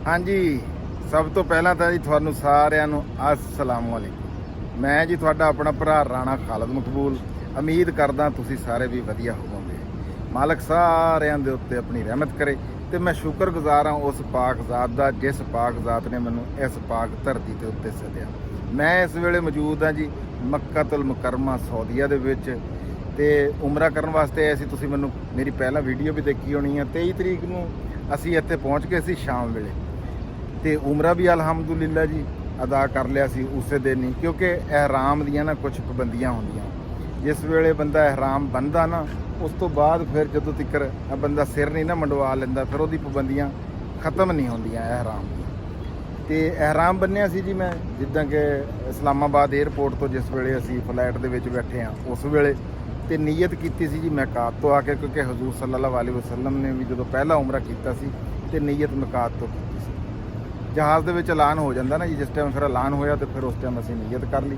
हाँ जी, सब तो पहला तो जी तुहानू सारिਆਂ ਨੂੰ अस्सलाम वालेकुम। मैं जी तुहाडा अपना भरा राणा खालिद मकबूल। उम्मीद करदा तुसी सारे भी वधिया होवोगे। मालक सारिਆਂ ਦੇ ਉੱਤੇ अपनी रहमत करे ਤੇ मैं शुक्रगुजार हाँ उस पाक ज़ात ਦਾ जिस पाक ज़ात ने मैनू इस पाक धरती के उत्ते सद्या। मैं इस वेले मौजूद हाँ जी मक्कातुल मुकरमा सऊदीया दे विच ते उमरा करन वास्ते आए सी। तुसी मैनू मेरी पहला वीडियो भी देखी होनी है। 23 तरीक नूं असी इत्थे पहुँच गए सी शाम वेले ते उमरा भी अलहमदुलिल्ला जी अदा कर लिया सी उस दिन ही, क्योंकि एहराम दियां ना कुछ पाबंदियां होंदियां। जिस वेले बंदा एहराम बनदा ना उस तो बाद फिर जदों तिकर बंदा सिर नहीं ना मंडवा लैंदा फिर उहदी पाबंदियां खत्म नहीं होंदियां एहराम दी। ते एहराम बन्निया सी जी मैं जिद्दां कि इस्लामाबाद एयरपोर्ट तो जिस वेले असी फ्लाइट दे विच बैठे हाँ उस वेले ते नीयत कीती सी जी मैकात तो आके, क्योंकि हजूर सल्लल्लाहु अलैहि वसल्लम ने भी जदों पहला उमरा कीता सी ते नीयत मैकात तो कीती सी। जहाज़ दे विच ऐलान हो जाता ना जी, जिस टाइम फिर ऐलान होया तो फिर उस टाइम असी नीयत कर ली।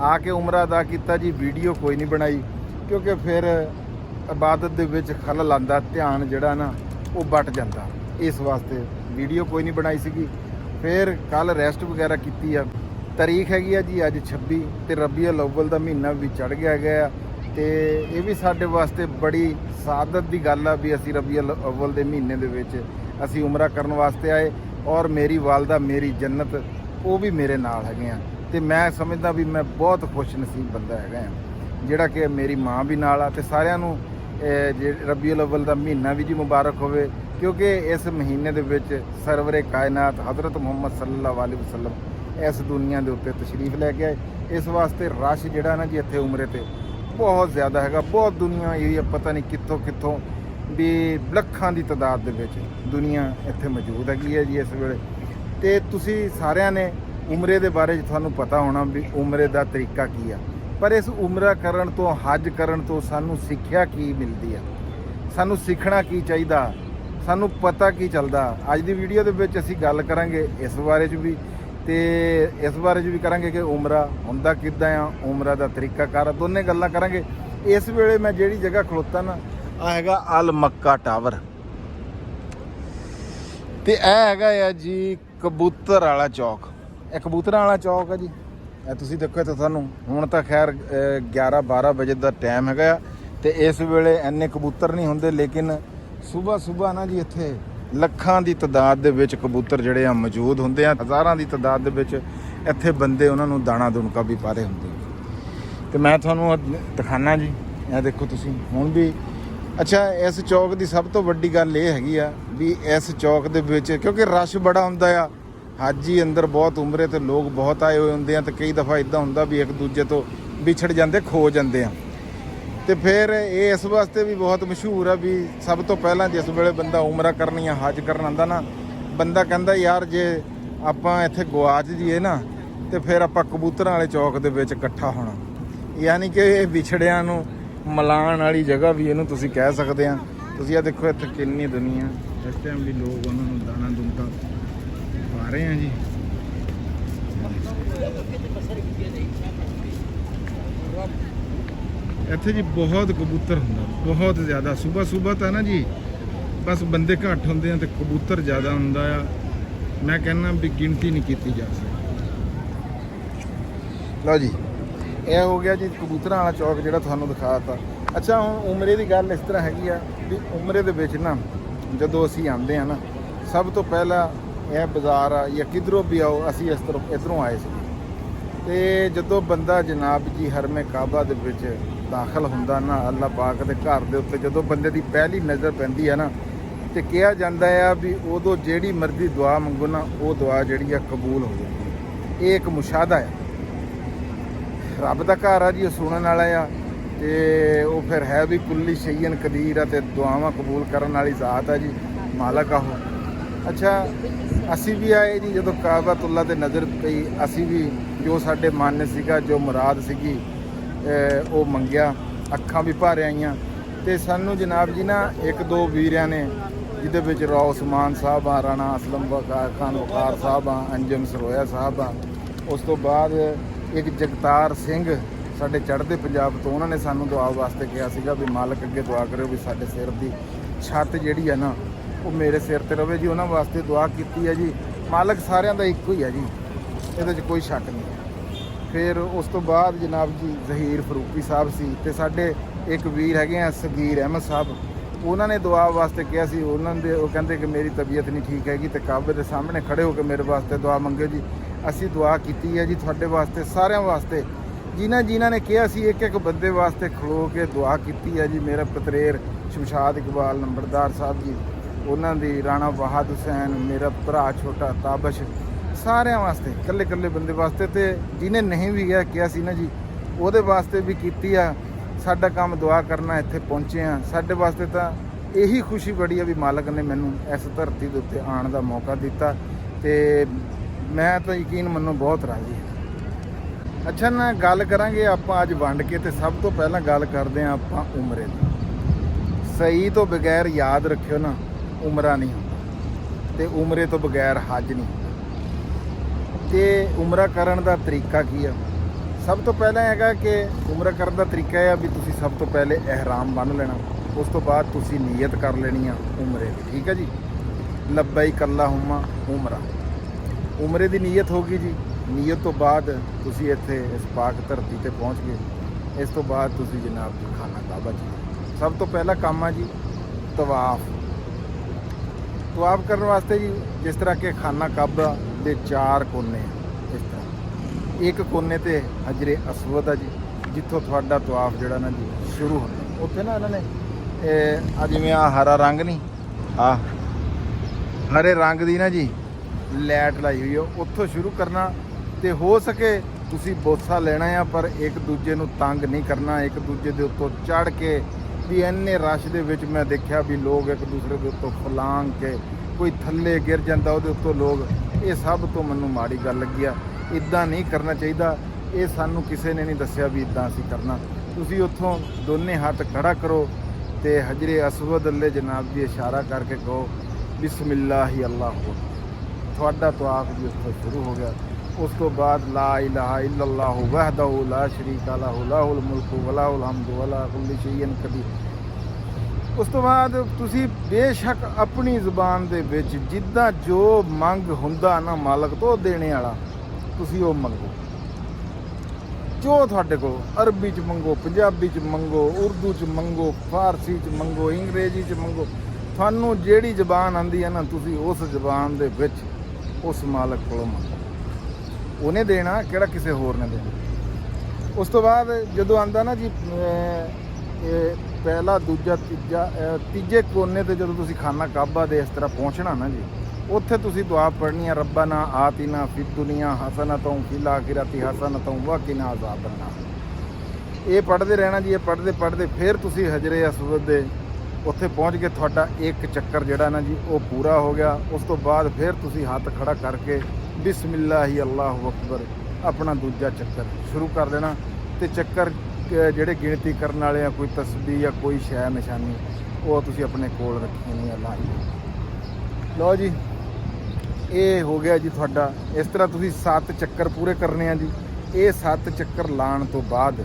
आके उमरा अदा किया जी। वीडियो कोई नहीं बनाई क्योंकि फिर इबादत दे विच खलल आंदा, ध्यान जिहड़ा ना वो बट जाता, इस वास्ते वीडियो कोई नहीं बनाई सीगी। फिर कल रैस्ट वगैरह की आ। तारीख हैगी आ जी अज 26 ते रबीउल अव्वल का महीना भी चढ़ गया तो ये भी साडे वास्ते बड़ी सादत की गल आ भी असी रबीउल अव्वल के महीने दे विच असी उमरा करन वास्ते आए और मेरी वालदा मेरी जन्नत वो भी मेरे नाल हैगे आ। ते मैं समझदा भी मैं बहुत खुश नसीब बंदा हैगा आ जिहड़ा कि मेरी माँ भी नाल आ। ते सारिआं नूं रबीउल अव्वल का महीना भी जी मुबारक होवे, क्योंकि इस महीने दे विच सरवरे कायनात हज़रत मुहम्मद सल्लल्लाहु अलैहि वसल्लम इस दुनिया के उत्ते तशरीफ लैके आए। इस वास्ते रश जिहड़ा ना जी इत्थे उमरे ते बहुत ज़्यादा हैगा। बहुत दुनिया ये पता नहीं कित्थों कित्थों भी लखां की तादाद दे विच दुनिया इत्थे मौजूद हैगी है जी इस वेले। ते तुसी सारिआं ने उमरे दे बारे तुहानूं पता होना भी उमरे दा तरीका की आ, पर इस उमरा करन तो हज करन तो सानूं सिੱਖਿਆ की मिलती है, सानूं सीखना की चाहिदा, सानूं पता की चलदा। अज दी वीडियो दे विच असीं गल करांगे इस बारे च भी ते इस बारे च भी करांगे कि उमरा हुंदा किद्दां आ, उमरा दा तरीकाकार, दोने गल्लां करांगे। इस वेले मैं जिहड़ी जगह खलोता ना आ हैगा अल मक्का टावर ते ए हैगा आ जी कबूतर वाला चौक। ਇਹ ਕਬੂਤਰਾਂ ਵਾਲਾ ਚੌਕ ਹੈ ਜੀ। ਇਹ ਤੁਸੀਂ ਦੇਖੋ ਤਾਂ ਤੁਹਾਨੂੰ ਹੁਣ ਤਾਂ ਖੈਰ 11-12 ਵਜੇ ਦਾ ਟਾਈਮ ਹੈਗਾ ਆ ਤੇ ਇਸ ਵੇਲੇ ਇੰਨੇ ਕਬੂਤਰ ਨਹੀਂ ਹੁੰਦੇ, ਲੇਕਿਨ ਸਵੇਰ ਨਾ ਜੀ ਇੱਥੇ ਲੱਖਾਂ ਦੀ ਤਾਦਾਦ ਦੇ ਵਿੱਚ ਕਬੂਤਰ ਜਿਹੜੇ ਆ ਮੌਜੂਦ ਹੁੰਦੇ ਆ। ਹਜ਼ਾਰਾਂ ਦੀ ਤਾਦਾਦ ਦੇ ਵਿੱਚ ਇੱਥੇ ਬੰਦੇ ਉਹਨਾਂ ਨੂੰ ਦਾਣਾ ਦੁਣਕਾ ਵੀ ਪਾ ਰਹੇ ਹੁੰਦੇ ਤੇ ਮੈਂ ਤੁਹਾਨੂੰ ਦਿਖਾਣਾ ਜੀ। ਇਹ ਦੇਖੋ ਤੁਸੀਂ ਹੁਣ ਵੀ। ਅੱਛਾ, ਇਸ ਚੌਕ ਦੀ ਸਭ ਤੋਂ ਵੱਡੀ ਗੱਲ ਇਹ ਹੈਗੀ ਆ ਵੀ ਇਸ ਚੌਕ ਦੇ ਵਿੱਚ ਕਿਉਂਕਿ ਰਸ਼ ਬੜਾ ਹੁੰਦਾ ਆ, हाजी अंदर बहुत उमरे तो लोग बहुत आए हुए होंगे, तो कई दफ़ा इदा होंदा भी एक दूजे तो विछड़ जाते खो जाते हैं। तो फिर ये इस वास्ते भी बहुत मशहूर है भी सब तो पहला जिस वेले बंदा उमरा करनी या हज करन आंदा ना, बंदा कहता यार जे आपां इत्थे गवाच जाइए ना तो फिर आपां कबूतरां वाले चौक दे विच इकट्ठा होना, यानी कि विछड़ियां नूं मिलाण वाली जगह भी इहनूं तुसीं कह सकदे आ। तुसीं आ देखो इत्थे कितनी दुनिया इस टाइम भी लोग उन्हां नूं दाना दुनका आ रहे हैं जी। इत्थे जी बहुत कबूतर होंदा, बहुत ज़्यादा। सुबह तो ना जी बस बंदे घट होंदे हैं तो कबूतर ज़्यादा होंदा आ। मैं कहना भी गिनती नहीं की जा सकती। लो जी यह हो गया जी कबूतरां वाला चौक जिहड़ा तुहानूं दिखाता। अच्छा हुण उमरे की गल इस तरह हैगी आ भी उमरे दे विच ना जदों असीं आंदे आ ना सब तो पहला यह बाज़ार आ या किधरों भी आओ असी इस तरफ इधरों आए थे। तो जदों बंदा जनाब जी हरमे काबा दे विच दाखिल हुंदा ना अल्लाह पाक दे घर दे उत्ते जदों बंदे दी पहली नज़र पैंदी है ना तो कहा जाता है भी उदों जिहड़ी मर्जी दुआ मंगो ना वो दुआ जिहड़ी आ कबूल हो जाती है। ये एक मुशाहदा है। रब दा घर आ जी सुनने वाला आ ते वो फिर है भी कुल्ली शैयन कदीर आ ते दुआवां कबूल करने वाली ज़ात है जी, मालक आहो। अच्छा असी भी आए जी जो काबातुल्ला ते नज़र पई, असी भी जो साडे मन सीगा जो मुराद सीगी वो मंगिया, अखां भी भर आईयां। ते सानू जनाब जी ना एक दो वीरियां ने जिहदे विच रॉ उस्मान साहब आ, राणा असलम खान वकार साहब आ, अंजम सरोया साहब आ, उस तो बाद एक जगतार सिंह साडे चढ़दे पंजाब तो उन्होंने सानू दुआ वास्ते कहा सीगा भी मालक अगे दुआ करो भी साडे सिर दी छत जिहड़ी है ना वो मेरे सिर ते रवे जी। उन्होंने वास्ते दुआ की है जी। ਮਾਲਕ ਸਾਰਿਆਂ ਦਾ ਇੱਕੋ ਹੀ ਆ ਜੀ, ਇਹਦੇ 'ਚ ਕੋਈ ਸ਼ੱਕ ਨਹੀਂ। ਫਿਰ ਉਸ ਤੋਂ ਬਾਅਦ ਜਨਾਬ ਜੀ ਜ਼ਹੀਰ ਫਰੂਕੀ ਸਾਹਿਬ ਸੀ, ਤੇ ਸਾਡੇ ਇੱਕ ਵੀਰ ਹੈਗੇ ਆ ਸਗੀਰ ਅਹਿਮਦ ਸਾਹਿਬ, ਉਹਨਾਂ ਨੇ ਦੁਆ ਵਾਸਤੇ ਕਿਹਾ ਸੀ। ਉਹਨਾਂ ਦੇ ਉਹ ਕਹਿੰਦੇ ਕਿ ਮੇਰੀ ਤਬੀਅਤ ਨਹੀਂ ਠੀਕ ਹੈਗੀ, ਤੇ ਕਾਬੇ ਦੇ ਸਾਹਮਣੇ ਖੜੇ ਹੋ ਕੇ ਮੇਰੇ ਵਾਸਤੇ ਦੁਆ ਮੰਗਿਓ ਜੀ। ਅਸੀਂ ਦੁਆ ਕੀਤੀ ਹੈ ਜੀ ਤੁਹਾਡੇ ਵਾਸਤੇ, ਸਾਰਿਆਂ ਵਾਸਤੇ, ਜਿਨ੍ਹਾਂ ਨੇ ਕਿਹਾ ਸੀ, ਇੱਕ ਬੰਦੇ ਵਾਸਤੇ ਖਲੋ ਕੇ ਦੁਆ ਕੀਤੀ ਹੈ ਜੀ। ਮੇਰਾ ਪਤਰੇਰ ਸ਼ਮਸ਼ਾਦ ਇਕਬਾਲ ਨੰਬਰਦਾਰ ਸਾਹਿਬ ਜੀ, ਉਹਨਾਂ ਦੀ ਰਾਣਾ ਵਾਹਦ ਹੁਸੈਨ, ਮੇਰਾ ਭਰਾ ਛੋਟਾ ਤਾਬਸ਼, ਸਾਰਿਆਂ ਵਾਸਤੇ, ਇਕੱਲੇ ਬੰਦੇ ਵਾਸਤੇ, ਤੇ ਜਿਹਨੇ ਨਹੀਂ ਵੀ ਕਿਹਾ ਸੀ ਨਾ ਜੀ, ਉਹਦੇ ਵਾਸਤੇ ਵੀ ਕੀਤੀ ਆ। ਸਾਡਾ ਕੰਮ ਦੁਆ ਕਰਨਾ, ਇੱਥੇ ਪਹੁੰਚੇ ਆ। ਸਾਡੇ ਵਾਸਤੇ ਤਾਂ ਇਹੀ ਖੁਸ਼ੀ ਬੜੀ ਆ ਵੀ ਮਾਲਕ ਨੇ ਮੈਨੂੰ ਇਸ ਧਰਤੀ ਦੇ ਉੱਤੇ ਆਉਣ ਦਾ ਮੌਕਾ ਦਿੱਤਾ, ਤੇ ਮੈਂ ਤਾਂ ਯਕੀਨ ਮੰਨੋ ਬਹੁਤ ਰਾਜ਼ੀ ਹਾਂ। ਅੱਛਾ ਨਾ, ਗੱਲ ਕਰਾਂਗੇ ਆਪਾਂ ਅੱਜ ਵੰਡ ਕੇ, ਤੇ ਸਭ ਤੋਂ ਪਹਿਲਾਂ ਗੱਲ ਕਰਦੇ ਹਾਂ ਆਪਾਂ ਉਮਰੇ ਦੀ। ਸਹੀ ਤੋਂ ਬਗੈਰ ਯਾਦ ਰੱਖਿਓ ਨਾ, ਉਮਰਾ ਨਹੀਂ ਹੁੰਦਾ, ਤੇ ਉਮਰੇ ਤੋਂ ਬਗੈਰ ਹੱਜ ਨਹੀਂ ਹੁੰਦਾ। ਤੇ ਉਮਰਾ ਕਰਨ ਦਾ ਤਰੀਕਾ ਕੀ ਆ? ਸਭ ਤੋਂ ਪਹਿਲਾਂ ਹੈਗਾ ਕਿ ਉਮਰਾ ਕਰਨ ਦਾ ਤਰੀਕਾ ਇਹ ਆ ਵੀ ਤੁਸੀਂ ਸਭ ਤੋਂ ਪਹਿਲੇ ਇਹਿਰਾਮ ਬੰਨ੍ਹ ਲੈਣਾ, ਉਸ ਤੋਂ ਬਾਅਦ ਤੁਸੀਂ ਨੀਅਤ ਕਰ ਲੈਣੀ ਆ ਉਮਰੇ ਦੀ, ਠੀਕ ਹੈ ਜੀ। ਲੱਬੈਕ ਅੱਲਾਹੁੰਮਾ ਉਮਰਾ, ਉਮਰੇ ਦੀ ਨੀਅਤ ਹੋ ਗਈ ਜੀ। ਨੀਅਤ ਤੋਂ ਬਾਅਦ ਤੁਸੀਂ ਇੱਥੇ ਇਸ ਪਾਕ ਧਰਤੀ ਤੇ ਪਹੁੰਚ ਗਏ। ਇਸ ਤੋਂ ਬਾਅਦ ਤੁਸੀਂ ਜਨਾਬ ਜੀ ਖਾਨਾ ਕਾਬਾ ਜੀ, ਸਭ ਤੋਂ ਪਹਿਲਾ ਕੰਮ ਆ ਜੀ ਤਵਾਫ। ਤਵਾਫ ਕਰਨ ਵਾਸਤੇ ਜੀ, ਜਿਸ ਤਰ੍ਹਾਂ ਕਿ ਖਾਨਾ ਕਾਬਾ ਦੇ 4 ਕੋਨੇ, ਇਸ ਤਰ੍ਹਾਂ ਇੱਕ ਕੋਨੇ ਤੇ ਹਜਰੇ ਅਸਵਦ ਆ ਜੀ, ਜਿੱਥੋਂ ਤੁਹਾਡਾ ਤਵਾਫ ਜਿਹੜਾ ਨਾ ਜੀ ਸ਼ੁਰੂ ਹੁੰਦਾ। ਉੱਥੇ ਨਾ ਇਹਨਾਂ ਨੇ ਆ ਜਿਵੇਂ ਆ ਹਰਾ ਰੰਗ ਨਹੀਂ, ਆ ਹਰੇ ਰੰਗ ਦੀ ਨਾ ਜੀ ਲਾਈਟ ਲਾਈ ਹੋਈ ਆ, ਉੱਥੋਂ ਸ਼ੁਰੂ ਕਰਨਾ। ਤੇ ਹੋ ਸਕੇ ਤੁਸੀਂ ਬੋਸਾ ਲੈਣਾ ਆ, ਪਰ ਇੱਕ ਦੂਜੇ ਨੂੰ ਤੰਗ ਨਹੀਂ ਕਰਨਾ, ਇੱਕ ਦੂਜੇ ਦੇ ਉੱਤੋਂ ਚੜ੍ਹ ਕੇ। ਵੀ ਇੰਨੇ ਰਸ਼ ਦੇ ਵਿੱਚ ਮੈਂ ਦੇਖਿਆ ਵੀ ਲੋਕ ਇੱਕ ਦੂਸਰੇ ਦੇ ਉੱਤੋਂ ਫਲਾਂਗ ਕੇ, ਕੋਈ ਥੱਲੇ ਗਿਰ ਜਾਂਦਾ ਉਹਦੇ ਉੱਤੋਂ ਲੋਕ। ਇਹ ਸਭ ਤੋਂ ਮੈਨੂੰ ਮਾੜੀ ਗੱਲ ਲੱਗੀ ਆ, ਇੱਦਾਂ ਨਹੀਂ ਕਰਨਾ ਚਾਹੀਦਾ। ਇਹ ਸਾਨੂੰ ਕਿਸੇ ਨੇ ਨਹੀਂ ਦੱਸਿਆ ਵੀ ਇੱਦਾਂ ਅਸੀਂ ਕਰਨਾ। ਤੁਸੀਂ ਉੱਥੋਂ ਦੋਨੇ ਹੱਥ ਖੜਾ ਕਰੋ ਤੇ ਹਜਰੇ ਅਸਵਦ ਅੱਲੇ ਜਨਾਬ ਜੀ ਇਸ਼ਾਰਾ ਕਰਕੇ ਕਹੋ ਬਿਸਮਿਲ੍ਲਾਹਿ ਅੱਲਾਹੁ, ਤੁਹਾਡਾ ਤਵਾਫ ਜੀ ਉੱਥੋਂ ਸ਼ੁਰੂ ਹੋ ਗਿਆ। ਉਸ ਤੋਂ ਬਾਅਦ ਲਾ ਇਲਾਹਾ ਇल्लल्लाहु ਵਹਦਹੁ ਲਾ ਸ਼ਰੀਕਾ ਲਹੁ ਲਹੁਲ ਮੁਲਕੁ ਵ ਲਹੁਲ ਹਮਦੁ ਵ ਅਲਾ ਕੁੱਲੀ ਸ਼ੈਇਨ ਕਦੀਰ। ਉਸ ਤੋਂ ਬਾਅਦ ਤੁਸੀਂ ਬੇਸ਼ੱਕ ਆਪਣੀ ਜ਼ੁਬਾਨ ਦੇ ਵਿੱਚ ਜਿੱਦਾਂ ਜੋ ਮੰਗ ਹੁੰਦਾ ਨਾ ਮਾਲਕ ਤੋਂ ਦੇਣੇ ਵਾਲਾ, ਤੁਸੀਂ ਉਹ ਮੰਗੋ ਜੋ ਤੁਹਾਡੇ ਕੋਲ। ਅਰਬੀ 'ਚ ਮੰਗੋ, ਪੰਜਾਬੀ 'ਚ ਮੰਗੋ, ਉਰਦੂ 'ਚ ਮੰਗੋ, ਫਾਰਸੀ 'ਚ ਮੰਗੋ, ਅੰਗਰੇਜ਼ੀ 'ਚ ਮੰਗੋ, ਤੁਹਾਨੂੰ ਜਿਹੜੀ ਜ਼ੁਬਾਨ ਆਉਂਦੀ ਹੈ ਨਾ, ਤੁਸੀਂ ਉਸ ਜ਼ੁਬਾਨ ਦੇ ਵਿੱਚ ਉਸ ਮਾਲਕ ਕੋਲੋਂ ਮੰਗੋ। ਉਹਨੇ ਦੇਣਾ, ਕਿਹੜਾ ਕਿਸੇ ਹੋਰ ਨੇ ਦੇਣਾ। ਉਸ ਤੋਂ ਬਾਅਦ ਜਦੋਂ ਆਉਂਦਾ ਨਾ ਜੀ ਪਹਿਲਾ, ਦੂਜਾ, ਤੀਜੇ ਕੋਨੇ ਤੇ ਜਦੋਂ ਤੁਸੀਂ ਖਾਨਾ ਕਾਬਾ ਦੇ ਇਸ ਤਰ੍ਹਾਂ ਪਹੁੰਚਣਾ ਨਾ ਜੀ, ਉੱਥੇ ਤੁਸੀਂ ਦੁਆ ਪੜ੍ਹਨੀ ਆ, ਰੱਬਾਨਾ ਆਤਿਨਾ ਫਿਦ ਦੁਨੀਆ ਹਸਨਤਨ ਫਿਲ ਆਖਿਰਤੀ ਹਸਨਤਨ ਵ ਕਿਨਾ ਅਜ਼ਾਬਨ ਨਾਰ। ਇਹ ਪੜ੍ਹਦੇ ਰਹਿਣਾ ਜੀ। ਇਹ ਪੜ੍ਹਦੇ ਫਿਰ ਤੁਸੀਂ ਹਜਰੇ ਅਸਵਦ ਦੇ ਉੱਥੇ ਪਹੁੰਚ ਕੇ ਤੁਹਾਡਾ ਇੱਕ ਚੱਕਰ ਜਿਹੜਾ ਨਾ ਜੀ ਉਹ ਪੂਰਾ ਹੋ ਗਿਆ। ਉਸ ਤੋਂ ਬਾਅਦ ਫਿਰ ਤੁਸੀਂ ਹੱਥ ਖੜਾ ਕਰਕੇ ਬਿਸਮਿਲ੍ਲਾਹਿ ਅੱਲਾਹੁ ਅਕਬਰ ਆਪਣਾ ਦੂਜਾ ਚੱਕਰ ਸ਼ੁਰੂ ਕਰ ਦੇਣਾ। ਤੇ ਚੱਕਰ ਜਿਹੜੇ ਗਿਣਤੀ ਕਰਨ ਵਾਲੇ ਆ, ਕੋਈ ਤਸਬੀਹ ਜਾਂ ਕੋਈ ਸ਼ੈ ਨਿਸ਼ਾਨੀ, ਉਹ ਤੁਸੀਂ ਆਪਣੇ ਕੋਲ ਰੱਖੀ ਨਹੀਂ। ਅੱਲਾਹ ਲਓ ਜੀ, ਇਹ ਹੋ ਗਿਆ ਜੀ ਤੁਹਾਡਾ। ਇਸ ਤਰ੍ਹਾਂ ਤੁਸੀਂ 7 ਚੱਕਰ ਪੂਰੇ ਕਰਨੇ ਆ ਜੀ। ਇਹ 7 ਚੱਕਰ ਲਾਉਣ ਤੋਂ ਬਾਅਦ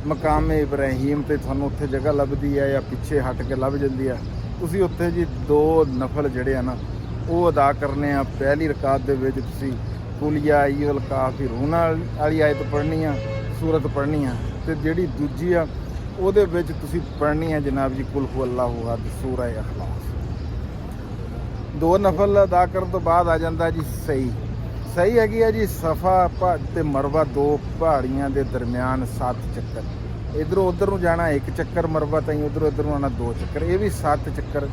ਮਕਾਮੇ ਇਬਰਾਹੀਮ ਤੇ ਤੁਹਾਨੂੰ ਉੱਥੇ ਜਗ੍ਹਾ ਲੱਭਦੀ ਹੈ ਜਾਂ ਪਿੱਛੇ ਹਟ ਕੇ ਲੱਭ ਜਾਂਦੀ ਆ, ਤੁਸੀਂ ਉੱਥੇ ਜੀ 2 ਨਫਲ ਜਿਹੜੇ ਆ ਨਾ ਉਹ ਅਦਾ ਕਰਨੇ ਆ। ਪਹਿਲੀ ਰਕਾਤ ਦੇ ਵਿੱਚ ਤੁਸੀਂ ਕੁਲ ਯਾ ਅਯੁਹਲ ਕਾਫਿਰੂਨ ਵਾਲੀ ਆਇਤ ਪੜ੍ਹਨੀ ਆ, ਸੂਰਤ ਪੜ੍ਹਨੀ ਆ, ਤੇ ਜਿਹੜੀ ਦੂਜੀ ਆ ਉਹਦੇ ਵਿੱਚ ਤੁਸੀਂ ਪੜ੍ਹਨੀ ਆ ਜਨਾਬ ਜੀ ਕੁਲ ਹੂ ਅੱਲਾਹੁ ਅਹਦ, ਸੂਰਾ ਇਖਲਾਸ। 2 ਨਫਲ ਅਦਾ ਕਰਨ ਤੋਂ ਬਾਅਦ ਆ ਜਾਂਦਾ ਜੀ ਸਹੀ ਹੈਗੀ ਆ ਜੀ ਸਫਾ ਤੇ ਮਰਵਾ, 2 ਪਹਾੜੀਆਂ ਦੇ ਦਰਮਿਆਨ 7 ਚੱਕਰ। ਇੱਧਰੋਂ ਉੱਧਰ ਨੂੰ ਜਾਣਾ 1 ਚੱਕਰ, ਮਰਵਾ ਤਾਈਂ ਉੱਧਰੋਂ ਇੱਧਰ ਨੂੰ ਆਉਣਾ 2 ਚੱਕਰ। ਇਹ ਵੀ 7 ਚੱਕਰ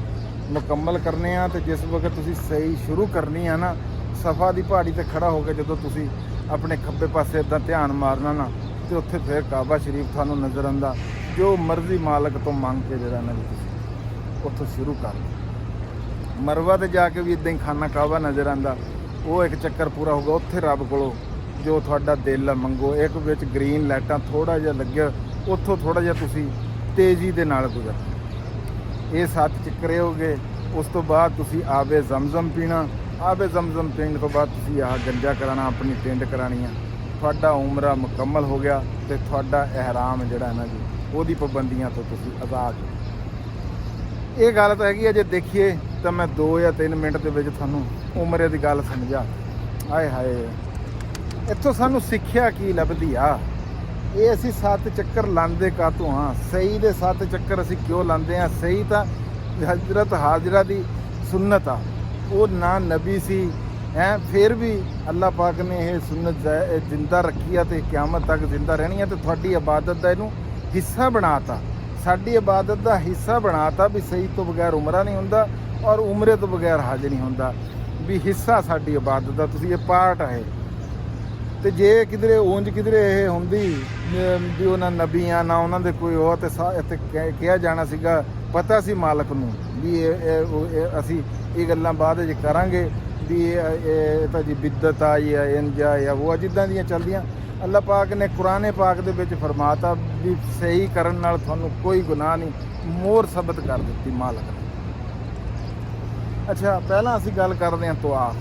ਮੁਕੰਮਲ ਕਰਨੇ ਆ। ਤੇ ਜਿਸ ਵਕਤ ਤੁਸੀਂ ਸਹੀ ਸ਼ੁਰੂ ਕਰਨੀ ਆ ਨਾ, ਸਫਾ ਦੀ ਪਹਾੜੀ ਤੇ ਖੜਾ ਹੋ ਕੇ ਜਦੋਂ ਤੁਸੀਂ ਆਪਣੇ ਖੱਬੇ ਪਾਸੇ ਇੱਦਾਂ ਧਿਆਨ ਮਾਰਨਾ ਨਾ, ਤੇ ਉੱਥੇ ਫਿਰ ਕਾਬਾ ਸ਼ਰੀਫ ਤੁਹਾਨੂੰ ਨਜ਼ਰ ਆਉਂਦਾ। ਜੋ ਮਰਜ਼ੀ ਮਾਲਕ ਤੋਂ ਮੰਗ ਕੇ ਜਿਹੜਾ ਨਾ ਤੁਸੀਂ ਉੱਥੋਂ ਸ਼ੁਰੂ ਕਰ ਲਓ। ਮਰਵਾ ਤੇ ਜਾ ਕੇ ਵੀ ਇੱਦਾਂ ਹੀ ਖਾਨਾ ਕਾਬਾ ਨਜ਼ਰ ਆਉਂਦਾ। ਉਹ 1 ਚੱਕਰ ਪੂਰਾ ਹੋਊਗਾ। ਉੱਥੇ ਰੱਬ ਕੋਲੋਂ ਜੋ ਤੁਹਾਡਾ ਦਿਲ ਆ ਮੰਗੋ। ਇੱਕ ਵਿੱਚ ਗ੍ਰੀਨ ਲਾਈਟਾਂ ਥੋੜ੍ਹਾ ਜਿਹਾ ਲੱਗਿਆ, ਉੱਥੋਂ ਥੋੜ੍ਹਾ ਜਿਹਾ ਤੁਸੀਂ ਤੇਜ਼ੀ ਦੇ ਨਾਲ ਗੁਜ਼ਰ। ਇਹ 7 ਚੱਕਰੇ ਹੋ ਗਏ। ਉਸ ਤੋਂ ਬਾਅਦ ਤੁਸੀਂ ਆਬੇ ਜ਼ਮਜ਼ਮ ਪੀਣਾ। ਆਬੇ ਜ਼ਮਜ਼ਮ ਪੀਣ ਤੋਂ ਬਾਅਦ ਤੁਸੀਂ ਆਹ ਗੰਜਾ ਕਰਾਉਣਾ, ਆਪਣੀ ਟਿੰਡ ਕਰਾਉਣੀ ਆ। ਤੁਹਾਡਾ ਉਮਰਾ ਮੁਕੰਮਲ ਹੋ ਗਿਆ ਤੇ ਤੁਹਾਡਾ ਇਹਿਰਾਮ ਜਿਹੜਾ ਨਾ ਜੀ ਉਹਦੀ ਪਾਬੰਦੀਆਂ ਤੋਂ ਤੁਸੀਂ ਆਜ਼ਾਦ ਹੋ। ਇਹ ਗੱਲ ਤਾਂ ਹੈਗੀ ਆ। ਜੇ ਦੇਖੀਏ ਤਾਂ ਮੈਂ 2 ਜਾਂ 3 ਮਿੰਟ ਦੇ ਵਿੱਚ ਤੁਹਾਨੂੰ ਉਮਰੇ ਦੀ ਗੱਲ ਸਮਝਾ। ਆਏ ਹਾਏ, ਇੱਥੋਂ ਸਾਨੂੰ ਸਿੱਖਿਆ ਕੀ ਲੱਭਦੀ ਆ? ਇਹ ਅਸੀਂ 7 ਚੱਕਰ ਲਾਉਂਦੇ ਕਾਹਤੋਂ ਹਾਂ? ਸਹੀ ਦੇ 7 ਚੱਕਰ ਅਸੀਂ ਕਿਉਂ ਲਾਉਂਦੇ ਹਾਂ? ਸਹੀ ਤਾਂ ਹਜ਼ਰਤ ਹਾਜਰਾ ਦੀ ਸੁਨਨਤ ਆ। ਉਹ ਨਾ ਨਬੀ ਸੀ ਹੈ, ਫਿਰ ਵੀ ਅੱਲਾਹ ਪਾਕ ਨੇ ਇਹ ਸੁਨਨਤ ਜ਼ਿੰਦਾ ਰੱਖੀ ਆ ਤੇ ਕਿਆਮਤ ਤੱਕ ਜ਼ਿੰਦਾ ਰਹਿਣੀ ਆ। ਤੇ ਤੁਹਾਡੀ ਇਬਾਦਤ ਦਾ ਇਹਨੂੰ ਹਿੱਸਾ ਬਣਾਤਾ, ਸਾਡੀ ਇਬਾਦਤ ਦਾ ਹਿੱਸਾ ਬਣਾਤਾ ਵੀ ਸਹੀ ਤੋਂ ਬਗੈਰ ਉਮਰਾ ਨਹੀਂ ਹੁੰਦਾ ਔਰ ਉਮਰੇ ਤੋਂ ਬਗੈਰ ਹਜ ਨਹੀਂ ਹੁੰਦਾ, ਵੀ ਹਿੱਸਾ ਸਾਡੀ ਇਬਾਦਤ ਦਾ ਤੁਸੀਂ, ਇਹ ਪਾਰਟ ਹੈ। ਤੇ ਜੇ ਕਿਧਰੇ ਉਂਝ ਕਿਧਰੇ ਇਹ ਹੁੰਦੀ ਵੀ ਉਹਨਾਂ ਨਬੀਆਂ ਨਾ ਉਹਨਾਂ ਦੇ ਕੋਈ ਉਹ, ਤੇ ਇੱਥੇ ਕਿਹਾ ਜਾਣਾ ਸੀਗਾ, ਪਤਾ ਸੀ ਮਾਲਕ ਨੂੰ ਵੀ ਅਸੀਂ ਇਹ ਗੱਲਾਂ ਬਾਅਦ ਵਿੱਚ ਕਰਾਂਗੇ ਵੀ ਇਹ ਤਾਂ ਜੀ ਬਿੱਦਤ ਆ ਜਾਂ ਇੰਜ ਆ ਜਾਂ ਉਹ ਜਿੱਦਾਂ ਦੀਆਂ ਚੱਲਦੀਆਂ। ਅੱਲਾਹ ਪਾਕ ਨੇ ਕੁਰਾਨੇ ਪਾਕ ਦੇ ਵਿੱਚ ਫਰਮਾਤਾ ਵੀ ਸਹੀ ਕਰਨ ਨਾਲ ਤੁਹਾਨੂੰ ਕੋਈ ਗੁਨਾਹ ਨਹੀਂ, ਮੋਹਰ ਸਾਬਤ ਕਰ ਦਿੱਤੀ ਮਾਲਕ ਨੇ। ਅੱਛਾ, ਪਹਿਲਾਂ ਅਸੀਂ ਗੱਲ ਕਰਦੇ ਹਾਂ ਤਵਾਫ।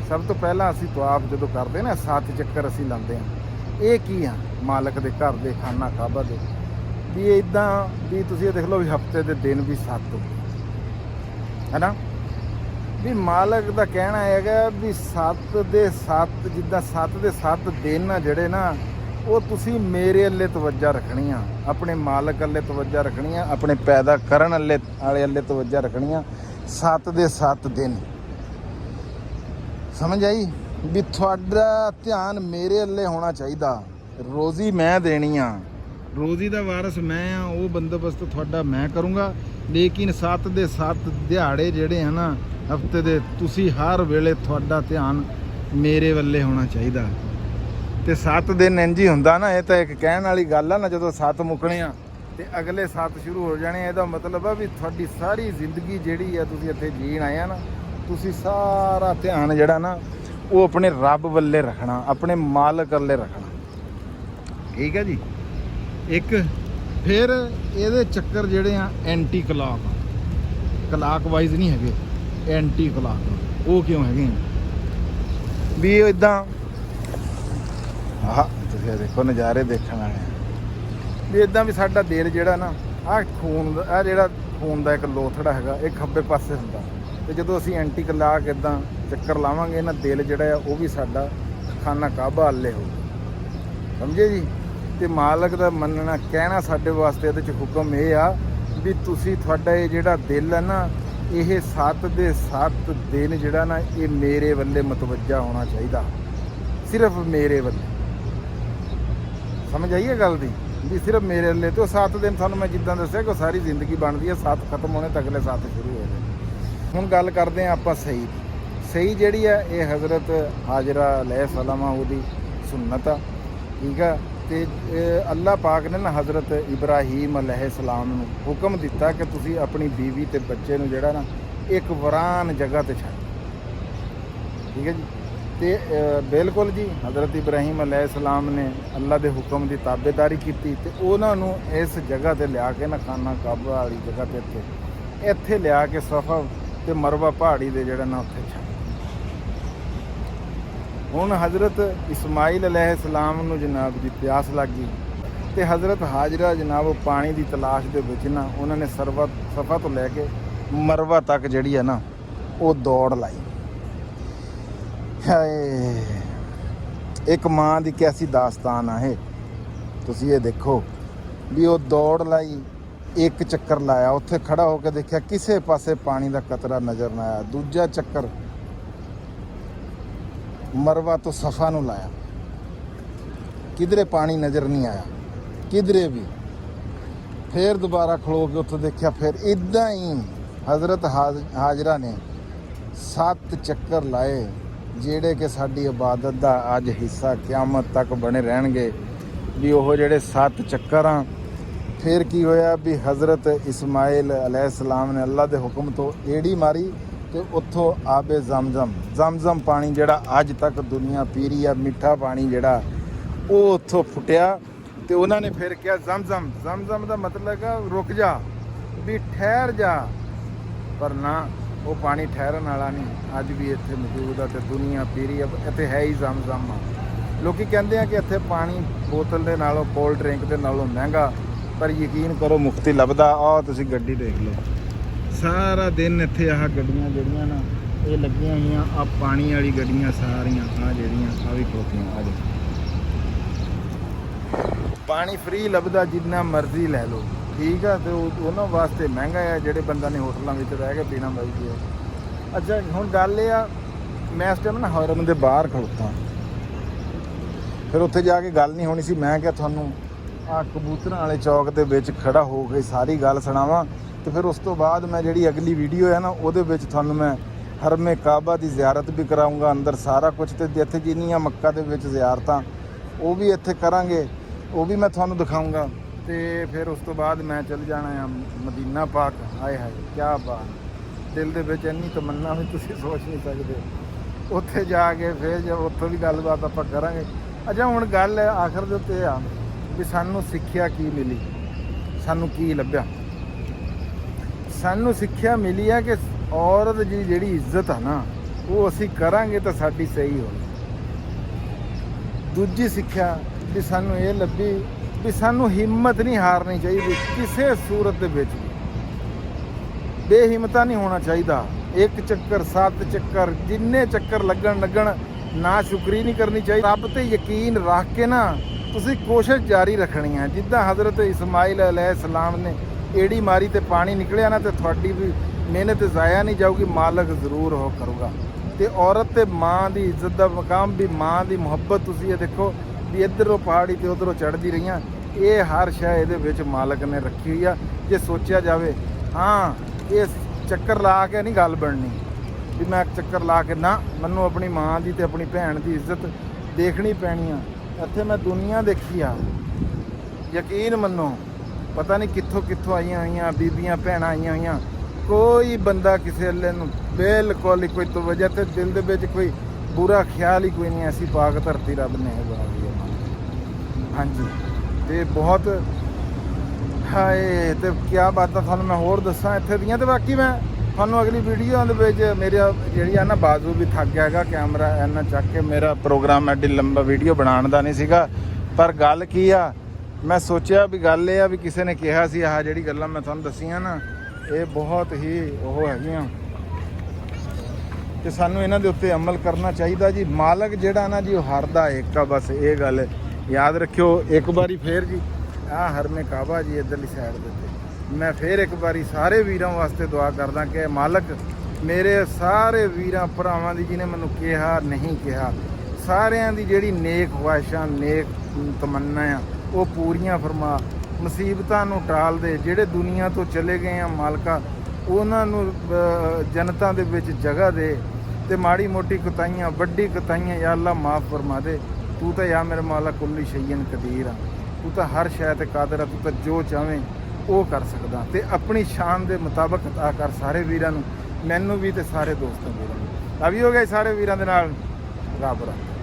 ਸਭ ਤੋਂ ਪਹਿਲਾਂ ਅਸੀਂ ਤਵਾਫ ਜਦੋਂ ਕਰਦੇ ਨਾ 7 ਚੱਕਰ ਅਸੀਂ ਲਾਉਂਦੇ ਹਾਂ। ਇਹ ਕੀ ਆ? ਮਾਲਕ ਦੇ ਘਰ ਦੇ, ਖਾਨਾ ਕਾਬਾ ਦੇ। ਵੀ ਇੱਦਾਂ ਵੀ ਤੁਸੀਂ ਇਹ ਦੇਖ ਲਓ ਵੀ ਹਫਤੇ ਦੇ ਦਿਨ ਵੀ 7 ਹੈ ਨਾ, ਵੀ ਮਾਲਕ ਦਾ ਕਹਿਣਾ ਹੈਗਾ ਵੀ 7 ਦੇ 7, ਜਿੱਦਾਂ 7 ਦੇ 7 ਦਿਨ ਆ ਜਿਹੜੇ ਨਾ, ਉਹ ਤੁਸੀਂ ਮੇਰੇ ਅੱਲੇ ਤਵੱਜਾ ਰੱਖਣੀ ਆ, ਆਪਣੇ ਮਾਲਕ ਅੱਲੇ ਤਵੱਜਾ ਰੱਖਣੀ ਆ, ਆਪਣੇ ਪੈਦਾ ਕਰਨ ਵਾਲੇ ਅੱਲੇ ਤਵੱਜਾ ਰੱਖਣੀ ਆ। 7 ਦੇ 7 ਦਿਨ, ਸਮਝ ਆਈ? ਵੀ ਤੁਹਾਡਾ ਧਿਆਨ ਮੇਰੇ ਅੱਲੇ ਹੋਣਾ ਚਾਹੀਦਾ। ਰੋਜ਼ੀ ਮੈਂ ਦੇਣੀ ਆ, ਰੋਜ਼ੀ ਦਾ ਵਾਰਸ ਮੈਂ ਆ, ਉਹ ਬੰਦੋਬਸਤ ਤੁਹਾਡਾ ਮੈਂ ਕਰੂੰਗਾ। ਲੇਕਿਨ 7 ਦੇ 7 ਦਿਹਾੜੇ ਜਿਹੜੇ ਆ ਨਾ ਹਫਤੇ ਦੇ, ਤੁਸੀਂ ਹਰ ਵੇਲੇ ਤੁਹਾਡਾ ਧਿਆਨ ਮੇਰੇ ਵੱਲੇ ਹੋਣਾ ਚਾਹੀਦਾ। ਤੇ 7 ਦਿਨ ਇੰਝ ਹੀ ਹੁੰਦਾ ਨਾ, ਇਹ ਤਾਂ ਇੱਕ ਕਹਿਣ ਵਾਲੀ ਗੱਲ ਆ ਨਾ, ਜਦੋਂ 7 ਮੁੱਕਣੇ ਆ ਤੇ ਅਗਲੇ 7 ਸ਼ੁਰੂ ਹੋ ਜਾਣੇ। ਇਹਦਾ ਮਤਲਬ ਆ ਵੀ ਤੁਹਾਡੀ ਸਾਰੀ ਜ਼ਿੰਦਗੀ ਜਿਹੜੀ ਆ, ਤੁਸੀਂ ਇੱਥੇ ਜੀਣ ਆਏ ਆ ਨਾ, ਤੁਸੀਂ ਸਾਰਾ ਧਿਆਨ ਜਿਹੜਾ ਨਾ ਉਹ ਆਪਣੇ ਰੱਬ ਵੱਲੇ ਰੱਖਣਾ, ਆਪਣੇ ਮਾਲਕ ਵੱਲੇ ਰੱਖਣਾ। ਠੀਕ ਹੈ ਜੀ। ਇੱਕ ਫਿਰ ਇਹਦੇ ਚੱਕਰ ਜਿਹੜੇ ਆ ਐਂਟੀ ਕਲਾਕ ਵਾਈਜ਼ ਨਹੀਂ ਹੈਗੇ, ਐਂਟੀ ਕਲਾਕ। ਉਹ ਕਿਉਂ ਹੈਗੇ ਵੀ ਇਹ ਇੱਦਾਂ? ਆਹ ਤੁਸੀਂ ਦੇਖੋ ਨਜ਼ਾਰੇ ਦੇਖਣ ਵਾਲੇ ਵੀ ਇੱਦਾਂ ਵੀ ਸਾਡਾ ਦਿਲ ਜਿਹੜਾ ਨਾ, ਆਹ ਖੂਨ ਦਾ, ਆਹ ਜਿਹੜਾ ਖੂਨ ਦਾ ਇੱਕ ਲੋਥੜਾ ਹੈਗਾ, ਇਹ ਖੱਬੇ ਪਾਸੇ ਹੁੰਦਾ। ਤੇ ਜਦੋਂ ਅਸੀਂ ਐਂਟੀ ਕਲਾਕ ਇੱਦਾਂ ਚੱਕਰ ਲਾਵਾਂਗੇ ਨਾ, ਦਿਲ ਜਿਹੜਾ ਆ ਉਹ ਵੀ ਸਾਡਾ ਖਾਨਾ ਕਾਬਾ ਅੱਲੇ ਹੋਊ। ਸਮਝੇ ਜੀ? ਤੇ ਮਾਲਕ ਦਾ ਮੰਨਣਾ, ਕਹਿਣਾ ਸਾਡੇ ਵਾਸਤੇ ਇਹਦੇ 'ਚ ਹੁਕਮ ਇਹ ਆ ਵੀ ਤੁਸੀਂ, ਤੁਹਾਡਾ ਇਹ ਜਿਹੜਾ ਦਿਲ ਹੈ ਨਾ, ਇਹ 7 ਦੇ 7 ਦਿਨ ਜਿਹੜਾ ਨਾ, ਇਹ ਮੇਰੇ ਵੱਲੇ ਮਤਵੱਜਾ ਹੋਣਾ ਚਾਹੀਦਾ, ਸਿਰਫ ਮੇਰੇ ਵੱਲੇ। ਸਮਝ ਆਈਏ ਗੱਲ ਦੀ? ਵੀ ਸਿਰਫ ਮੇਰੇ ਵੱਲੇ। ਤੇ ਉਹ 7 ਦਿਨ ਤੁਹਾਨੂੰ ਮੈਂ ਜਿੱਦਾਂ ਦੱਸਿਆ ਕਿ ਸਾਰੀ ਜ਼ਿੰਦਗੀ ਬਣਦੀ ਹੈ, 7 ਖਤਮ ਹੋਣੇ ਤੱਕ ਅਗਲੇ 7 ਸ਼ੁਰੂ ਹੋ ਜਾਂਦੇ। ਹੁਣ ਗੱਲ ਕਰਦੇ ਹਾਂ ਆਪਾਂ ਸਹੀ। ਸਹੀ ਜਿਹੜੀ ਆ ਇਹ ਹਜ਼ਰਤ ਹਾਜਰਾ अलैहिस्सलाम ਉਹਦੀ ਸੁਨਨਤ ਆ। ਠੀਕ ਆ। ਤੇ ਅੱਲਾਹ ਪਾਕ ਨੇ ਨਾ ਹਜ਼ਰਤ ਇਬਰਾਹੀਮ अलैहिस्सलाम ਨੂੰ ਹੁਕਮ ਦਿੱਤਾ ਕਿ ਤੁਸੀਂ ਆਪਣੀ ਬੀਵੀ ਤੇ ਬੱਚੇ ਨੂੰ ਜਿਹੜਾ ਨਾ ਇੱਕ ਵੀਰਾਨ ਜਗ੍ਹਾ ਤੇ ਛੱਡ। ਠੀਕ ਹੈ ਜੀ। ਤੇ ਬਿਲਕੁਲ ਜੀ, ਹਜ਼ਰਤ ਇਬਰਾਹੀਮ अलैहिस्सलाम ਨੇ ਅੱਲਾਹ ਦੇ ਹੁਕਮ ਦੀ ਤਾਬੇਦਾਰੀ ਕੀਤੀ ਤੇ ਉਹਨਾਂ ਨੂੰ ਇਸ ਜਗ੍ਹਾ ਤੇ ਲਿਆ ਕੇ ਨਾ, ਖਾਨਾ ਕਾਬਾ ਵਾਲੀ ਜਗ੍ਹਾ ਤੇ ਇੱਥੇ ਲਿਆ ਕੇ ਸਫਾ ਤੇ ਮਰਵਾ ਪਹਾੜੀ ਦੇ ਜਿਹੜਾ ਨਾ ਉੱਥੇ ਛੱਡ। ਹੁਣ ਹਜ਼ਰਤ ਇਸਮਾਈਲ अलैहिस्सलाम ਨੂੰ ਜਨਾਬ ਦੀ ਪਿਆਸ ਲੱਗ ਗਈ ਤੇ ਹਜ਼ਰਤ ਹਾਜਰਾ ਜਨਾਬ ਉਹ ਪਾਣੀ ਦੀ ਤਲਾਸ਼ ਦੇ ਵਿੱਚ ਨਾ, ਉਹਨਾਂ ਨੇ ਸਫਾ ਤੋਂ ਲੈ ਕੇ ਮਰਵਾ ਤੱਕ ਜਿਹੜੀ ਹੈ ਨਾ ਉਹ ਦੌੜ ਲਾਈ। ਹਾਏ, ਇੱਕ ਮਾਂ ਦੀ ਕੈਸੀ ਦਾਸਤਾਨ ਆ ਇਹ। ਤੁਸੀਂ ਇਹ ਦੇਖੋ ਵੀ ਉਹ ਦੌੜ ਲਾਈ, ਇੱਕ ਚੱਕਰ ਲਾਇਆ, ਉੱਥੇ ਖੜਾ ਹੋ ਕੇ ਦੇਖਿਆ ਕਿਸੇ ਪਾਸੇ ਪਾਣੀ ਦਾ ਕਤਰਾ ਨਜ਼ਰ ਨਾ ਆਇਆ। ਦੂਜਾ ਚੱਕਰ ਮਰਵਾ ਤੋਂ ਸਫਾ ਨੂੰ ਲਾਇਆ, ਕਿਧਰੇ ਪਾਣੀ ਨਜ਼ਰ ਨਹੀਂ ਆਇਆ, ਕਿਧਰੇ ਵੀ। ਫਿਰ ਦੁਬਾਰਾ ਖਲੋ ਕੇ ਉੱਥੇ ਦੇਖਿਆ, ਫਿਰ ਇੱਦਾਂ ਹੀ ਹਜ਼ਰਤ ਹਾਜਰਾ ਨੇ 7 ਚੱਕਰ ਲਾਏ, ਜਿਹੜੇ ਕਿ ਸਾਡੀ ਇਬਾਦਤ ਦਾ ਅੱਜ ਹਿੱਸਾ ਕਿਆਮਤ ਤੱਕ ਬਣੇ ਰਹਿਣਗੇ। ਵੀ ਉਹ ਜਿਹੜੇ 7 ਚੱਕਰ ਆ। ਫਿਰ ਕੀ ਹੋਇਆ ਵੀ ਹਜ਼ਰਤ ਇਸਮਾਈਲ अलैहिस्सलाम ਨੇ ਅੱਲਾਹ ਦੇ ਹੁਕਮ ਤੋਂ ਏੜੀ ਮਾਰੀ ਤੇ ਉੱਥੋਂ ਆਬੇ ਜ਼ਮਜ਼ਮ ਪਾਣੀ ਜਿਹੜਾ ਅੱਜ ਤੱਕ ਦੁਨੀਆ ਪੀ ਰਹੀ ਆ, ਮਿੱਠਾ ਪਾਣੀ ਜਿਹੜਾ, ਉਹ ਉੱਥੋਂ ਫੁੱਟਿਆ। ਤੇ ਉਹਨਾਂ ਨੇ ਫਿਰ ਕਿਹਾ ਜ਼ਮਜ਼ਮ ਦਾ ਮਤਲਬ ਹੈਗਾ ਰੁਕ ਜਾ, ਵੀ ਠਹਿਰ ਜਾ। ਪਰ ਨਾ, ਉਹ ਪਾਣੀ ਠਹਿਰਨ ਵਾਲਾ ਨਹੀਂ, ਅੱਜ ਵੀ ਇੱਥੇ ਮੌਜੂਦ ਆ ਤੇ ਦੁਨੀਆ ਪੀ ਰਹੀ ਆ। ਇੱਥੇ ਹੈ ਹੀ ਜ਼ਮਜ਼ਮ ਆ। ਲੋਕੀ ਕਹਿੰਦੇ ਆ ਕਿ ਇੱਥੇ ਪਾਣੀ ਬੋਤਲ ਦੇ ਨਾਲੋਂ, ਕੋਲਡ ਡਰਿੰਕ ਦੇ ਨਾਲੋਂ ਮਹਿੰਗਾ, ਪਰ ਯਕੀਨ ਕਰੋ ਮੁਫਤੀ ਲੱਭਦਾ। ਆਹ ਤੁਸੀਂ ਗੱਡੀ ਦੇਖ ਲਓ, ਸਾਰਾ ਦਿਨ ਇੱਥੇ ਆਹ ਗੱਡੀਆਂ ਜਿਹੜੀਆਂ ਨਾ ਇਹ ਲੱਗੀਆਂ ਹੋਈਆਂ ਆ ਪਾਣੀ ਵਾਲੀ ਗੱਡੀਆਂ ਸਾਰੀਆਂ ਆ ਜਿਹੜੀਆਂ ਆ ਵੀ ਖੋਤੀਆਂ ਆ ਦੇਖੋ ਪਾਣੀ ਫ੍ਰੀ ਲੱਭਦਾ ਜਿੰਨਾ ਮਰਜ਼ੀ ਲੈ ਲਓ ਠੀਕ ਆ ਤੇ ਉਹਨਾਂ ਵਾਸਤੇ ਮਹਿੰਗਾ ਆ ਜਿਹੜੇ ਬੰਦਾ ਨੇ ਹੋਟਲਾਂ ਵਿੱਚ ਰਹਿ ਕੇ ਪੀਣਾ ਬਾਈ। ਅੱਛਾ ਹੁਣ ਗੱਲ ਇਹ ਆ ਮੈਂ ਇਸ ਟਾਈਮ ਨਾ ਹਰਮ ਦੇ ਬਾਹਰ ਖੜੋਤਾ ਫਿਰ ਉੱਥੇ ਜਾ ਕੇ ਗੱਲ ਨਹੀਂ ਹੋਣੀ ਸੀ। ਮੈਂ ਕਿਹਾ ਤੁਹਾਨੂੰ ਆ ਕਬੂਤਰਾਂ ਵਾਲੇ ਚੌਕ ਦੇ ਵਿੱਚ ਖੜਾ ਹੋ ਕੇ ਸਾਰੀ ਗੱਲ ਸੁਣਾਵਾਂ ਤੇ ਫਿਰ ਉਸ ਤੋਂ ਬਾਅਦ ਮੈਂ ਜਿਹੜੀ ਅਗਲੀ ਵੀਡੀਓ ਹੈ ਨਾ ਉਹਦੇ ਵਿੱਚ ਤੁਹਾਨੂੰ ਮੈਂ ਹਰਮੇ ਕਾਬਾ ਦੀ ਜ਼ਿਆਰਤ ਵੀ ਕਰਾਊਂਗਾ ਅੰਦਰ ਸਾਰਾ ਕੁਝ ਤੇ ਇੱਥੇ ਜਿੰਨੀਆਂ ਮੱਕਾ ਦੇ ਵਿੱਚ ਜ਼ਿਆਰਤਾਂ ਉਹ ਵੀ ਇੱਥੇ ਕਰਾਂਗੇ ਉਹ ਵੀ ਮੈਂ ਤੁਹਾਨੂੰ ਦਿਖਾਊਂਗਾ। ਤੇ ਫਿਰ ਉਸ ਤੋਂ ਬਾਅਦ ਮੈਂ ਚੱਲ ਜਾਣਾ ਆ ਮਦੀਨਾ ਪਾਕ। ਹਾਏ ਹਾਏ ਕਿਆ ਬਾਤ ਦਿਲ ਦੇ ਵਿੱਚ ਇੰਨੀ ਤਮੰਨਾ ਵੀ ਤੁਸੀਂ ਸੋਚ ਨਹੀਂ ਸਕਦੇ। ਉੱਥੇ ਜਾ ਕੇ ਫਿਰ ਜੇ ਉੱਥੋਂ ਵੀ ਗੱਲਬਾਤ ਆਪਾਂ ਕਰਾਂਗੇ। ਅੱਛਾ ਹੁਣ ਗੱਲ ਆਖਰ ਦੇ ਉੱਤੇ ਆ ਵੀ ਸਾਨੂੰ ਸਿੱਖਿਆ ਕੀ ਮਿਲੀ ਸਾਨੂੰ ਕੀ ਲੱਭਿਆ। ਸਾਨੂੰ ਸਿੱਖਿਆ ਮਿਲੀ ਆ ਕਿ ਔਰਤ ਦੀ ਜਿਹੜੀ ਇੱਜ਼ਤ ਆ ਨਾ ਉਹ ਅਸੀਂ ਕਰਾਂਗੇ ਤਾਂ ਸਾਡੀ ਸਹੀ ਹੋਣੀ। ਦੂਜੀ ਸਿੱਖਿਆ ਵੀ ਸਾਨੂੰ ਇਹ ਲੱਭੀ ਵੀ ਸਾਨੂੰ ਹਿੰਮਤ ਨਹੀਂ ਹਾਰਨੀ ਚਾਹੀਦੀ ਕਿਸੇ ਸੂਰਤ ਦੇ ਵਿੱਚ ਵੀ। ਬੇਹਿੰਮਤਾ ਨਹੀਂ ਹੋਣਾ ਚਾਹੀਦਾ। ਇੱਕ ਚੱਕਰ 7 ਚੱਕਰ ਜਿੰਨੇ ਚੱਕਰ ਲੱਗਣ ਨਾ ਸ਼ੁਕਰੀ ਨਹੀਂ ਕਰਨੀ ਚਾਹੀਦੀ। ਰੱਬ ਤੇ ਯਕੀਨ ਰੱਖ ਕੇ ਨਾ ਤੁਸੀਂ ਕੋਸ਼ਿਸ਼ ਜਾਰੀ ਰੱਖਣੀ ਹੈ। ਜਿੱਦਾਂ ਹਜ਼ਰਤ ਇਸਮਾਈਲ अलैहिस्सलाम ਨੇ ਏੜੀ ਮਾਰੀ ਤੇ ਪਾਣੀ ਨਿਕਲਿਆ ਨਾ ਤੇ ਤੁਹਾਡੀ ਵੀ ਮਿਹਨਤ ਜ਼ਾਇਆ ਨਹੀਂ ਜਾਊਗੀ ਮਾਲਕ ਜ਼ਰੂਰ ਉਹ ਕਰੂਗਾ। ਤੇ ਔਰਤ ਤੇ ਮਾਂ ਦੀ ਇੱਜ਼ਤ ਦਾ ਮਕਾਮ ਵੀ ਮਾਂ ਦੀ ਮੁਹੱਬਤ ਤੁਸੀਂ ਇਹ ਦੇਖੋ ਵੀ ਇੱਧਰੋਂ ਪਹਾੜੀ ਤੇ ਉੱਧਰੋਂ ਚੜ੍ਹਦੀ ਰਹੀਆਂ ਇਹ ਹਰ ਸ਼ੈ ਇਹਦੇ ਵਿੱਚ ਮਾਲਕ ਨੇ ਰੱਖੀ ਹੋਈ ਆ ਜੇ ਸੋਚਿਆ ਜਾਵੇ। ਹਾਂ ਇਹ ਚੱਕਰ ਲਾ ਕੇ ਨਹੀਂ ਗੱਲ ਬਣਨੀ ਵੀ ਮੈਂ ਚੱਕਰ ਲਾ ਕੇ ਨਾ ਮੈਨੂੰ ਆਪਣੀ ਮਾਂ ਦੀ ਤੇ ਆਪਣੀ ਭੈਣ ਦੀ ਇੱਜ਼ਤ ਦੇਖਣੀ ਪੈਣੀ ਆ। ਇੱਥੇ ਮੈਂ ਦੁਨੀਆ ਦੇਖੀ ਆ ਯਕੀਨ ਮੰਨੋ ਪਤਾ ਨਹੀਂ ਕਿੱਥੋਂ ਆਈਆਂ ਹੋਈਆਂ ਬੀਬੀਆਂ ਭੈਣਾਂ ਆਈਆਂ ਹੋਈਆਂ ਕੋਈ ਬੰਦਾ ਕਿਸੇ ਅੱਲੇ ਨੂੰ ਬਿਲਕੁਲ ਹੀ ਕੋਈ ਤਵੱਜਾ ਤੇ ਦਿਲ ਦੇ ਵਿੱਚ ਕੋਈ ਬੁਰਾ ਖਿਆਲ ਹੀ ਕੋਈ ਨਹੀਂ। ਐਸੀ ਪਾਕ ਧਰਤੀ ਰੱਬ ਨੇ ਬਣਾਈ ਹੈ। ਹਾਂਜੀ ਤੇ ਬਹੁਤ ਹਾਏ ਤੇ ਕਿਆ ਬਾਤਾਂ ਤੁਹਾਨੂੰ ਮੈਂ ਹੋਰ ਦੱਸਾਂ ਇੱਥੇ ਦੀਆਂ। ਤੇ ਬਾਕੀ ਮੈਂ ਤੁਹਾਨੂੰ ਅਗਲੀ ਵੀਡੀਓ ਦੇ ਵਿੱਚ ਮੇਰਾ ਜਿਹੜੀ ਆ ਨਾ ਬਾਜ਼ੂ ਵੀ ਥੱਕ ਗਿਆ ਹੈਗਾ ਕੈਮਰਾ ਇੰਨਾ ਚੱਕ ਕੇ ਮੇਰਾ ਪ੍ਰੋਗਰਾਮ ਐਡੀ ਲੰਬਾ ਵੀਡੀਓ ਬਣਾਉਣ ਦਾ ਨਹੀਂ ਸੀਗਾ। ਪਰ ਗੱਲ ਕੀ ਆ ਮੈਂ ਸੋਚਿਆ ਵੀ ਗੱਲ ਇਹ ਆ ਵੀ ਕਿਸੇ ਨੇ ਕਿਹਾ ਸੀ ਆਹ ਜਿਹੜੀ ਗੱਲਾਂ ਮੈਂ ਤੁਹਾਨੂੰ ਦੱਸੀਆਂ ਨਾ ਇਹ ਬਹੁਤ ਹੀ ਉਹ ਹੈਗੀਆਂ ਤੇ ਸਾਨੂੰ ਇਹਨਾਂ ਦੇ ਉੱਤੇ ਅਮਲ ਕਰਨਾ ਚਾਹੀਦਾ ਜੀ। ਮਾਲਕ ਜਿਹੜਾ ਨਾ ਜੀ ਉਹ ਹਰਦਾ ਇੱਕ ਆ ਬਸ ਇਹ ਗੱਲ ਯਾਦ ਰੱਖਿਓ। ਇੱਕ ਵਾਰੀ ਫੇਰ ਜੀ ਆਹ ਹਰਮੇ ਕਾਬਾ ਜੀ ਇੱਧਰਲੀ ਸਾਈਡ ਦੇ ਉੱਤੇ ਮੈਂ ਫੇਰ ਇੱਕ ਵਾਰੀ ਸਾਰੇ ਵੀਰਾਂ ਵਾਸਤੇ ਦੁਆ ਕਰਦਾ ਕਿ ਮਾਲਕ ਮੇਰੇ ਸਾਰੇ ਵੀਰਾਂ ਭਰਾਵਾਂ ਦੀ ਜਿਹਨੇ ਮੈਨੂੰ ਕਿਹਾ ਨਹੀਂ ਕਿਹਾ ਸਾਰਿਆਂ ਦੀ ਜਿਹੜੀ ਨੇਕ ਖੁਆਇਸ਼ਾਂ ਨੇਕ ਤਮੰਨਾ ਆ ਉਹ ਪੂਰੀਆਂ ਫਰਮਾ। ਮੁਸੀਬਤਾਂ ਨੂੰ ਟਾਲ ਦੇ ਜਿਹੜੇ ਦੁਨੀਆ ਤੋਂ ਚਲੇ ਗਏ ਆ ਮਾਲਕਾ ਉਹਨਾਂ ਨੂੰ ਜਨਤਾ ਦੇ ਵਿੱਚ ਜਗ੍ਹਾ ਦੇ ਤੇ ਮਾੜੀ ਮੋਟੀ ਕੁਤਾਈਆਂ ਵੱਡੀ ਕੁਤਾਈਆਂ ਯਾ ਅੱਲਾ ਮਾਫ ਫਰਮਾ ਦੇ। ਤੂੰ ਤਾਂ ਯਾ ਮੇਰੇ ਮਾਲਕ ਕੁੱਲੀ ਸ਼ੈਇਨ ਕਦੀਰ ਆ ਤੂੰ ਤਾਂ ਹਰ ਸ਼ੈ ਤੇ ਕਾਦਰ ਆ ਤੂੰ ਤਾਂ ਜੋ ਚਾਹਵੇਂ ਉਹ ਕਰ ਸਕਦਾ ਤੇ ਆਪਣੀ ਸ਼ਾਨ ਦੇ ਮੁਤਾਬਕ ਅਤਾ ਕਰ ਸਾਰੇ ਵੀਰਾਂ ਨੂੰ ਮੈਨੂੰ ਵੀ ਤੇ ਸਾਰੇ ਦੋਸਤਾਂ ਵੀਰਾਂ ਨੂੰ। ਆ ਵੀ ਹੋ ਗਏ ਸਾਰੇ ਵੀਰਾਂ ਦੇ ਨਾਲ ਰੱਬ ਰੱਖ।